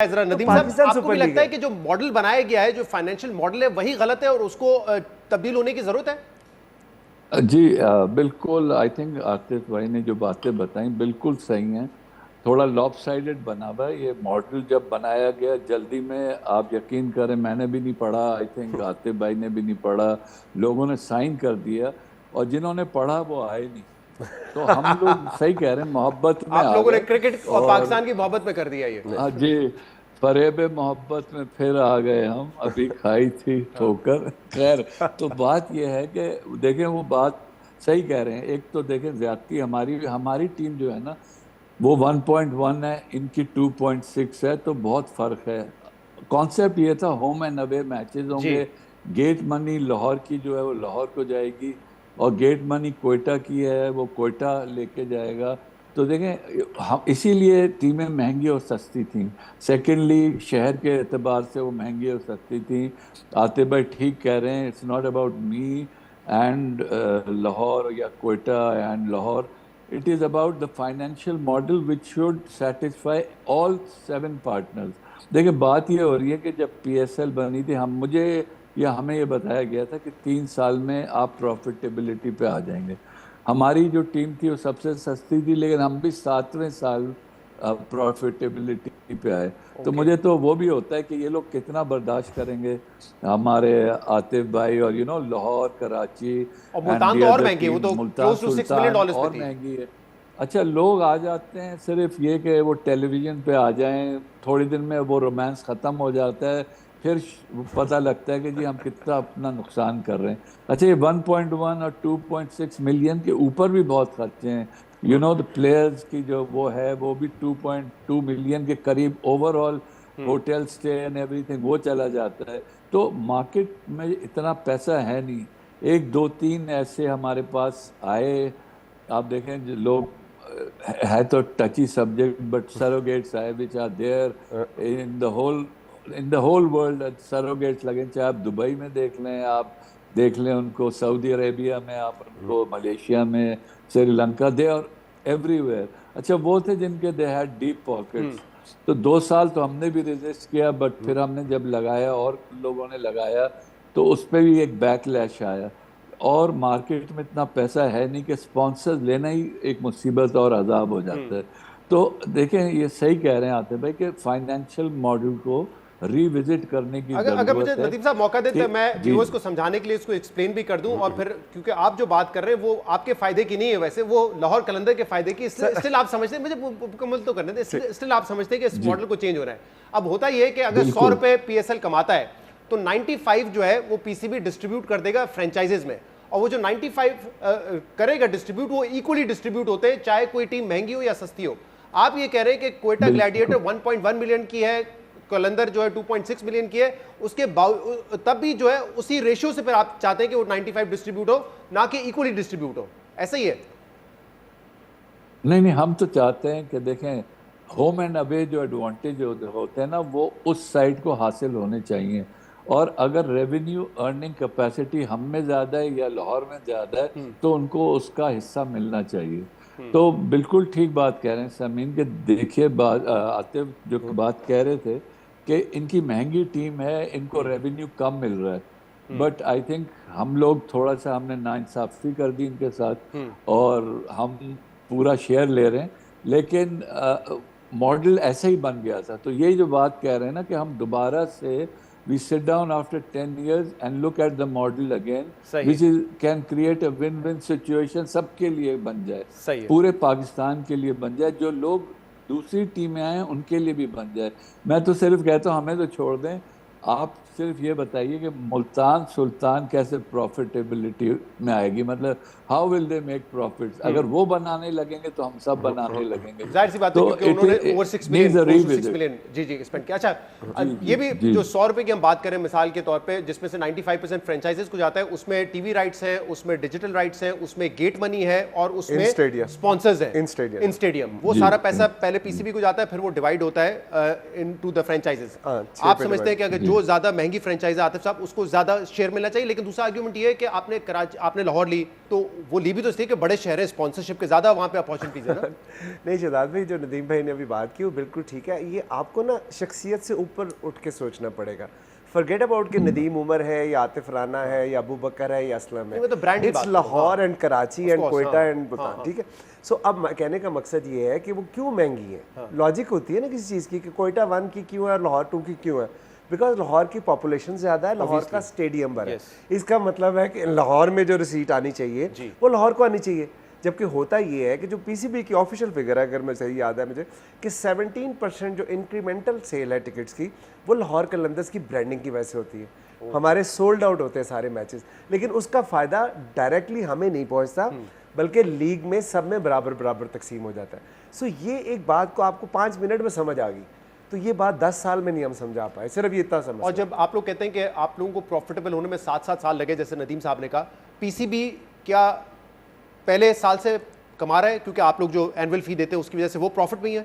जरा नदीम साहब, आपको भी लगता है कि जो मॉडल बनाया गया है, जो फाइनेंशियल मॉडल है, वही गलत है और उसको तब्दील होने की जरूरत है? जी बिल्कुल। आई थिंक आतिफ भाई ने जो बातें बताई बिल्कुल सही हैं। थोड़ा लॉपसाइडेड बना हुआ है ये मॉडल। जब बनाया गया जल्दी में, आप यकीन करें मैंने भी नहीं पढ़ा, आई थिंक आतिफ भाई ने भी नहीं पढ़ा, लोगों ने साइन कर दिया और जिन्होंने पढ़ा वो आए नहीं। तो हम लोग सही कह रहे हैं, मोहब्बत में आप आ लोगों ने गए क्रिकेट और पाकिस्तान की मोहब्बत में कर दिया ये। हाँ जी, फरेब मोहब्बत में फिर आ गए हम, अभी खाई थी ठोकर। खैर, तो बात यह है कि देखें, वो बात सही कह रहे हैं। एक तो देखें, ज्यादती हमारी हमारी टीम जो है ना वो 1.1 है, इनकी 2.6 है, तो बहुत फर्क है। कॉन्सेप्ट ये था होम एंड अवे मैचेस जी। होंगे। गेट मनी लाहौर की जो है वो लाहौर को जाएगी और गेट मनी कोयटा की है वो कोयटा लेके जाएगा। तो देखें, हम इसीलिए टीमें महंगी और सस्ती थी। सेकेंडली, शहर के एतबार से वो महंगी और सस्ती थी। आते भाई ठीक कह रहे हैं, it's not about me and Lahore या Quetta and Lahore. It is about the financial model which should satisfy all 7 partners. देखिए, बात ये हो रही है कि जब PSL बनी थी, हमें ये बताया गया था कि 3 साल में आप प्रॉफिटेबिलिटी पे आ जाएंगे। हमारी जो टीम थी वो सबसे सस्ती थी, लेकिन हम भी 7वें साल प्रॉफिटेबिलिटी पे आए। तो मुझे तो वो भी होता है कि ये लोग कितना बर्दाश्त करेंगे, हमारे आतिफ भाई। और लाहौर, कराची और एंड मुल्तान दी तो और अदर महंगी है, वो टीम, तो Multan close to 6 million Sultan dollars पे और थी। महंगी है। अच्छा, लोग आ जाते हैं सिर्फ ये कि वो टेलीविजन पे आ जाएं, थोड़ी दिन में वो रोमांस ख़त्म हो जाता है, फिर पता लगता है कि जी हम कितना अपना नुकसान कर रहे हैं। अच्छा, ये 1.1 और 2.6 मिलियन के ऊपर भी बहुत खर्चे हैं। द प्लेयर्स की जो वो है वो भी 2.2 मिलियन के करीब overall, hotel stay and everything वो चला जाता है। तो मार्केट में इतना पैसा है नहीं। एक दो तीन ऐसे हमारे पास आए, आप देखें जो लोग, है तो टची सब्जेक्ट, बट सरोगेट्स आए which are there in the whole world. Surrogates लगे, चाहे आप दुबई में देख लें, आप देख लें उनको सऊदी अरेबिया में, आप उनको मलेशिया में, श्रीलंका, दे और एवरीवेयर। अच्छा, वो थे जिनके दे हैड डीप पॉकेट्स। तो 2 साल तो हमने भी रेजिस्ट किया, बट फिर हमने जब लगाया और लोगों ने लगाया तो उस पर भी एक बैकलैश आया। और मार्केट में इतना पैसा है नहीं कि स्पॉन्सर्स लेना ही एक मुसीबत और अजाब हो जाता है। तो देखें, ये सही कह रहे हैं आते भाई कि फाइनेंशियल मॉडल को रिविजिट करने की अगर मुझे ज़रूरत है। नदीम साहब मौका देते हैं, मैं जी व्यूअर्स को समझाने के लिए इसको एक्सप्लेन भी कर दूं, और फिर क्योंकि आप जो बात कर रहे हैं वो आपके फायदे की नहीं है, वैसे वो लाहौर कलंदर के फायदे की। स्टिल आप समझते हैं, मुझे मुकम्मल तो करने दें, स्टिल आप समझते हैं कि इस मॉडल को चेंज हो रहा है। अब होता यह है कि अगर 100 रुपए PSL कमाता है तो 95 जो है वो PCB डिस्ट्रीब्यूट कर देगा फ्रेंचाइजेज में, और वो जो 95 करेगा डिस्ट्रीब्यूट, वो इक्वली डिस्ट्रीब्यूट होते हैं, चाहे कोई टीम महंगी हो या सस्ती हो। आप ये कह रहे हैं कि कोयटा ग्लैडिएटर 1.1 मिलियन की है, कलंदर जो है 2.6 मिलियन की है, उसके तब भी जो है उसी रेशियो से फिर आप चाहते हैं कि वो 95 डिस्ट्रीब्यूट हो, ना कि इक्वली डिस्ट्रीब्यूट हो, ऐसा ही है? नहीं नहीं, हम तो चाहते हैं कि देखें, होम एंड अवे जो एडवांटेज होते हैं ना वो उस साइड को हासिल होने चाहिए। और अगर रेवेन्यू अर्निंग कैपेसिटी हम में ज़्यादा है या लाहौर में ज़्यादा है तो उनको उसका हिस्सा मिलना चाहिए। तो बिल्कुल ठीक बात कह रहे हैं समीन के। देखिए, आतिफ जो बात कह रहे थे कि इनकी महंगी टीम है, इनको रेवेन्यू कम मिल रहा है, बट आई थिंक हम लोग थोड़ा सा हमने नाइंसाफी कर दी इनके साथ और हम पूरा शेयर ले रहे हैं। लेकिन मॉडल ऐसे ही बन गया था। तो यही जो बात कह रहे हैं ना कि हम दोबारा से we sit down after 10 years and look at the model again, which is can create a win-win situation, सबके लिए बन जाए, पूरे पाकिस्तान के लिए बन जाए, जो लोग दूसरी टीमें आए उनके लिए भी बन जाए। मैं तो सिर्फ कहता हूँ हमें तो छोड़ दें, आप सिर्फ ये बताइए कि मुल्तान सुल्तान कैसे प्रॉफिटेबिलिटी में आएगी, मतलब how will they make profits. अगर वो बनाने लगेंगे तो हम सब बनाने लगेंगे। जाहिर सी बात है, क्योंकि उन्होंने ओवर 6 मिलियन जी स्पेंड किया। अच्छा, ये भी जो 100 रुपए की हम बात करें मिसाल के तौर पे, जिसमें से 95% फ्रेंचाइजेस को जाता है, उसमें टीवी राइट्स है, उसमें डिजिटल राइट्स है, उसमें गेट मनी है और उसमें स्पॉन्सर्स है इन स्टेडियम। वो सारा पैसा पहले PCB को जाता है, फिर वो डिवाइड होता है इनटू द फ्रेंचाइजेस। आप समझते हैं कि अगर जो ज्यादा महंगी फ्रेंचाइज आतिफ साहब उसको ज्यादा शेयर मिलना चाहिए, लेकिन दूसरा आर्ग्यूमेंट ये है कि आपने लाहौर ली तो वो ली भी तो इसलिए कि बड़े शहर है, स्पॉन्सरशिप के ज्यादा वहां पे अपॉर्चुनिटीज है ना। नहीं शहजाद भाई, जो नदीम भाई ने अभी बात की वो बिल्कुल ठीक है। ये आपको ना शख्सियत से ऊपर उठ के सोचना पड़ेगा। फॉरगेट अबाउट कि नदीम उमर है या आतिफ राना है या अबू बकर है या असलम है, तो brand it's Lahore and Karachi and Quetta and हाँ, मुल्तान, ठीक है। सो अब कहने का मकसद ये है कि वो क्यों महंगी है। लॉजिक होती है ना किसी चीज़ की कि कोयटा 1 की क्यों है और लाहौर 2 की क्यों है, बिकॉज लाहौर की पॉपुलेशन ज़्यादा है, लाहौर का स्टेडियम बड़ा है। इसका मतलब है कि लाहौर में जो रिसीट आनी चाहिए वो लाहौर को आनी चाहिए। जबकि होता ये है कि जो पीसीबी की ऑफिशियल फिगर है, अगर मैं सही याद है मुझे, कि 17% जो इंक्रीमेंटल सेल है टिकट्स की वो लाहौर कलंदर्स की ब्रांडिंग की वजह से होती है। हमारे सोल्ड आउट होते हैं सारे मैचेस, लेकिन उसका फ़ायदा डायरेक्टली हमें नहीं पहुंचता, बल्कि लीग में सब में बराबर बराबर तकसीम हो जाता है। सो ये एक बात को आपको 5 मिनट में समझ आ गई, तो ये बात 10 साल में नहीं हम समझा पाए, सिर्फ ये इतना समझ। और जब आप लोग कहते हैं कि आप लोगों को प्रॉफिटेबल होने में 7-7 साल लगे, जैसे नदीम साहब ने कहा, पीसीबी क्या पहले साल से कमा रहा है क्योंकि आप लोग जो एनुअल फी देते हैं उसकी वजह से वो प्रॉफिट में ही है?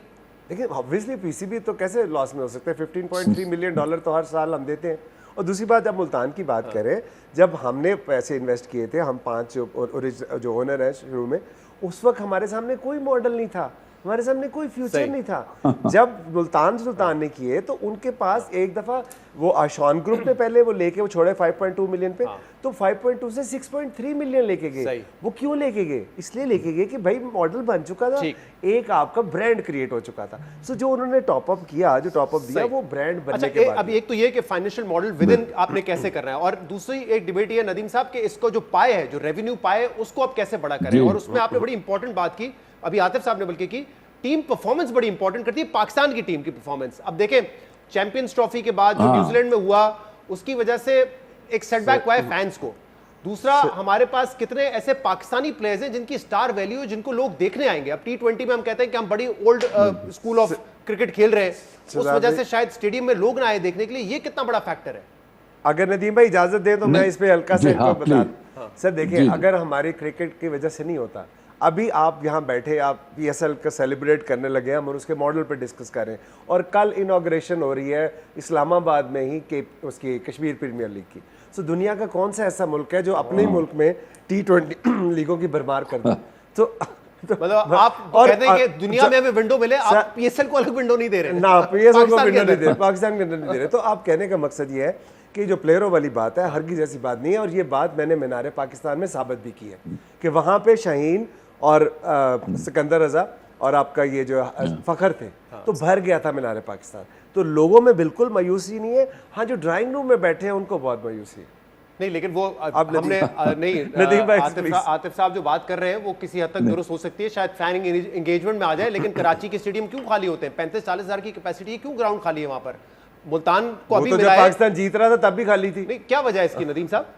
लेकिन ऑब्वियसली पीसीबी तो कैसे लॉस में हो सकते हैं, $15.3 मिलियन तो हर साल हम देते हैं। और दूसरी बात, जब मुल्तान की बात करें, जब हमने पैसे इन्वेस्ट किए थे, हम 5 जो ओनर हैं शुरू में, उस वक्त हमारे सामने कोई मॉडल नहीं था, हमारे सामने कोई फ्यूचर नहीं था। जब सुल्तान ने किए तो उनके पास एक दफ़ा वो आशान ग्रुप ने पहले वो लेके वो छोड़े 5.2 मिलियन पे, तो 5.2 से 6.3 मिलियन लेके गए। वो क्यों लेके गए? इसलिए लेके गए कि भाई मॉडल बन चुका था, एक आपका ब्रांड क्रिएट हो चुका था। सो जो उन्होंने टॉपअप किया, जो टॉपअप दिया, वो ब्रांड बनने के बाद। अब एक तो ये कि फाइनेंशियल मॉडल विद इन आपने कैसे करना है, और दूसरी एक डिबेट ये नदीम साहब कि इसको जो पाए है, जो रेवेन्यू पाए, उसको आप कैसे बड़ा करें। और उसमें आपने बड़ी इंपॉर्टेंट बात की, अभी आतिफ साहब ने बल्कि की, टीम परफॉर्मेंस बड़ी इंपॉर्टेंट करती है, पाकिस्तान की टीम की परफॉर्मेंस। अब देखें चैंपियंस ट्रॉफी के बाद जो न्यूजीलैंड में हुआ, उसकी वजह से एक सेटबैक हुआ है फैंस को। दूसरा, हमारे पास कितने ऐसे पाकिस्तानी प्लेयर्स हैं जिनकी स्टार वैल्यू है, जिनको लोग देखने आएंगे। अब T20 में हम कहते हैं कि हम बड़ी ओल्ड स्कूल ऑफ क्रिकेट खेल रहे हैं, उस वजह से शायद स्टेडियम में लोग ना आए देखने के लिए। ये कितना बड़ा फैक्टर है? अगर नदीम भाई इजाजत दे तो मैं इस पे हल्का से बता दूं। सर देखिए, अगर हमारे क्रिकेट की वजह से नहीं होता, अभी आप यहाँ बैठे, आप PSL का सेलिब्रेट करने लगे हैं, हम उसके मॉडल पर डिस्कस कर रहे हैं, और कल इनॉग्रेशन हो रही है इस्लामाबाद में ही के उसकी कश्मीर प्रीमियर लीग की। सो दुनिया का कौन सा ऐसा मुल्क है जो अपने ही मुल्क में T20 लीगों की भरमार कर दे? तो मतलब आप कहते हैं कि दुनिया में हमें विंडो मिले, आप PSL को अलग विंडो नहीं दे रहे ना, PSL को विंडो नहीं दे रहे, पाकिस्तान के अंदर नहीं दे रहे। तो आप कहने का मकसद ये है कि जो प्लेयरों वाली बात है, हरगिज़ ऐसी बात नहीं है। और ये बात मैंने मीनार पाकिस्तान में साबित भी की है कि वहाँ पे शाहीन और सिकंदर रजा और आपका ये जो फखर थे, तो भर गया था मीनार पाकिस्तान। तो लोगों में बिल्कुल मायूसी नहीं है। हाँ, जो ड्राइंग रूम में बैठे हैं उनको बहुत मायूसी है। नहीं, लेकिन वो हमने नहीं, आतिफ साहब जो बात कर रहे हैं वो किसी हद तक दुरुस्त हो सकती है, शायद फैन एंगेजमेंट में आ जाए, लेकिन कराची के स्टेडियम क्यों खाली होते हैं? 35-40 हज़ार की कैपेसिटी है, क्यों ग्राउंड खाली है वहां पर? मुल्तान को अभी तो जब पाकिस्तान जीत रहा था तब भी खाली थी। नहीं, क्या वजह है इसकी नदीम साहब?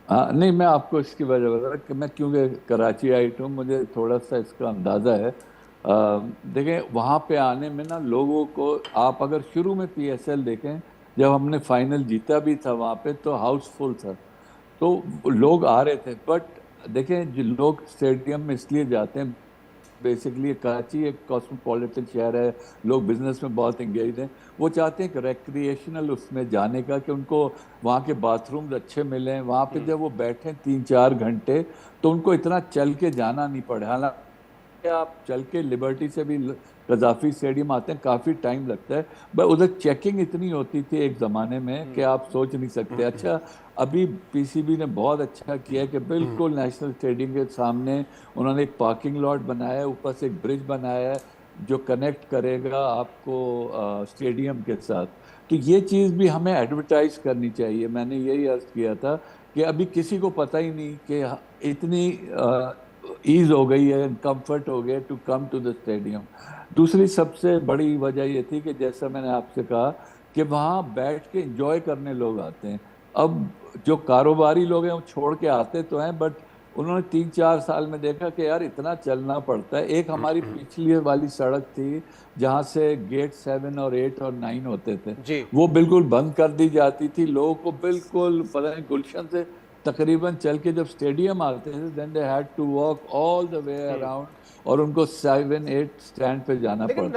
नहीं, मैं आपको इसकी वजह बता रहा कि मैं क्योंकि कराची आई हूँ, मुझे थोड़ा सा इसका अंदाज़ा है। देखें, वहाँ पे आने में ना लोगों को, आप अगर शुरू में PSL देखें, जब हमने फाइनल जीता भी था वहाँ पे, तो हाउसफुल था, तो लोग आ रहे थे। बट देखें, जो लोग स्टेडियम में इसलिए जाते हैं, बेसिकली कराची एक कॉस्मोपॉलिटन शहर है, लोग बिजनेस में बहुत इंगेज हैं, वो चाहते हैं कि रेक्रिएशनल उसमें जाने का, कि उनको वहाँ के बाथरूम्स अच्छे मिलें। वहाँ पे जब वो बैठें 3-4 घंटे, तो उनको इतना चल के जाना नहीं पड़े। हालांकि आप चल के लिबर्टी से भी गजाफी स्टेडियम आते हैं, काफ़ी टाइम लगता है, बट उधर चेकिंग इतनी होती थी एक ज़माने में कि आप सोच नहीं सकते। अच्छा, अभी PCB ने बहुत अच्छा किया कि बिल्कुल नेशनल स्टेडियम के सामने उन्होंने एक पार्किंग लॉट बनाया है, ऊपर से एक ब्रिज बनाया है जो कनेक्ट करेगा आपको स्टेडियम के साथ। तो ये चीज़ भी हमें एडवर्टाइज करनी चाहिए। मैंने यही अर्ज़ किया था कि अभी किसी को पता ही नहीं कि इतनी ईज़ हो गई है, कंफर्ट हो गया to come to the stadium. दूसरी सबसे बड़ी वजह ये थी कि जैसा मैंने आपसे कहा कि वहाँ बैठ के एंजॉय करने लोग आते हैं। अब जो कारोबारी लोग हैं वो छोड़ के आते तो हैं, बट उन्होंने 3-4 साल में देखा कि यार इतना चलना पड़ता है। एक हमारी पिछली वाली सड़क थी जहाँ से गेट 7 और 8 और 9 होते थे, वो बिल्कुल बंद कर दी जाती थी। लोगों को बिल्कुल पता नहीं, गुलशन से तकरीबन चल के जब स्टेडियम आते थे, then they had to walk all the way around, और उनको 7-8 स्टैंड पे जाना पड़ता।